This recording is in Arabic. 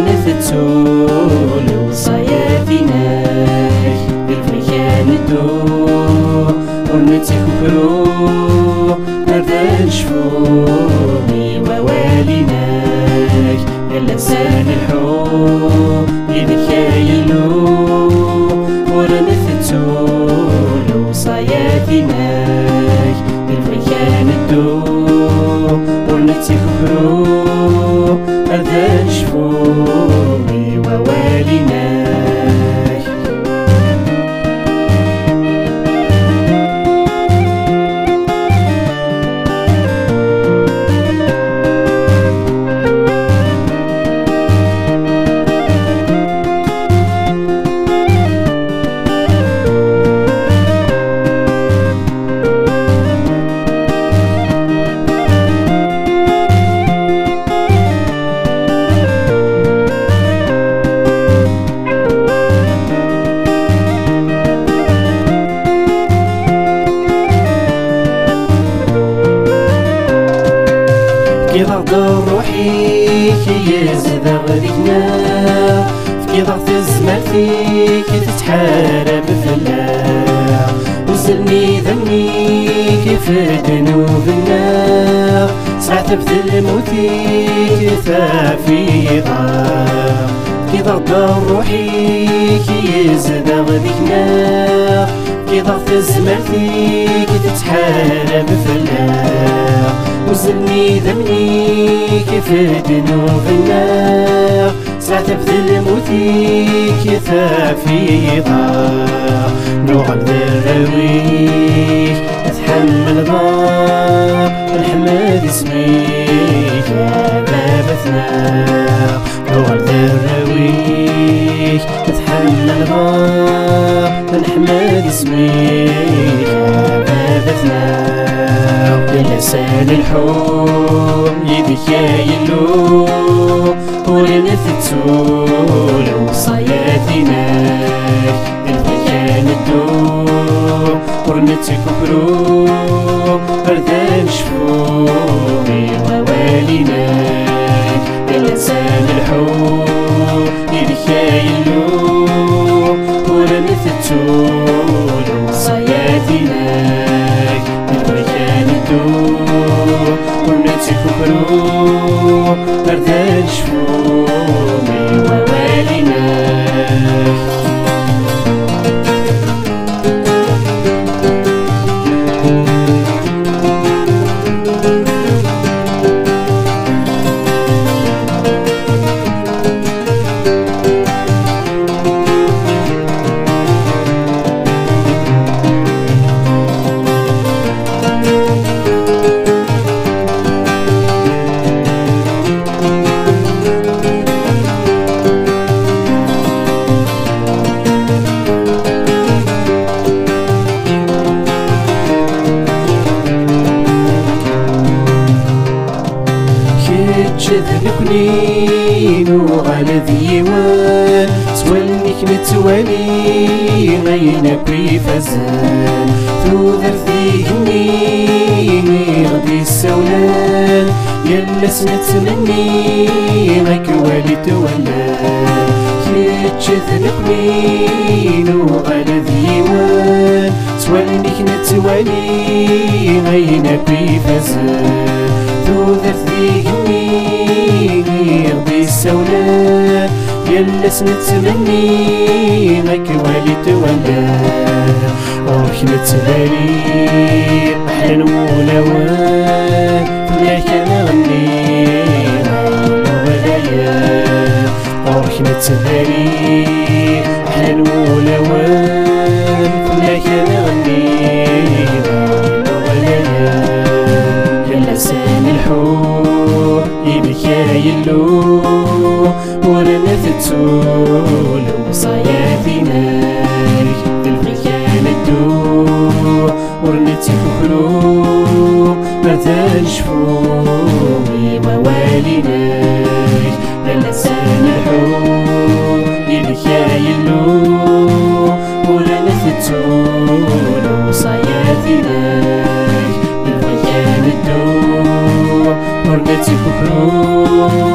ورنثتول وصاياتيناك بالفيان الدو ورنتكبرو نرد شفومي وواليناك لسان الحب يذكايلو ورنثتول وصاياتيناك بالفيان الدو ورنتكبرو نرد شفومي وواليناك ضغط روحي كي يزدغ ذيكنا في ضغط الزمان فيك تتحارب فلا وزلني ذني كيف ذنوبنا ساعة بذل موتي كثافي ضاق كي ضغط روحي كي يزدغ ذيكنا في ضغط الزمان فيك تتحارب فلا وزلني ذنبي كيف ذنوبنا ساعة بذل موتي كثافي ضاق نوعد الرويح اتحمل ضاق الحمد اسميك يا بابتنا نوعد الرويح اتحمل ضاق الحمد اسميك يا بابتنا لسان الحب يذكايلو ورنثتول وصاياتيناك بالفيان الدو ورنتكبرو بردان شفومي وواليناك لسان الحب يذكايلو ورنثتول وصاياتيناك بالفيان الدو ورنتكبرو بردان شفومي وواليناك ذنبني وعلى ذيوان توليك نتوالي غينك ويفزان ثوذر ذيهني غدي السولان يلا سنتمني غيك والي تولان كيتش ذنبني وعلى ذيوان توليك نتوالي غينك ويفزان ثوذر ذيهني غدي السولان يلا سنتمني غيك والي تولان روح نتبالي أحلى ولوان فلاك نغني ولايا روح نتبالي أحلى ولوان فلاك نغني ولايا يلا سان الحب يبكايلو ورنثتول وصاياتيناك بالفيان الدو ورنتكبرو بردان شفومي وواليناك لسان الحب يبكايلو ورنثتول وصاياتيناك بالفيان الدو ورنتكبرو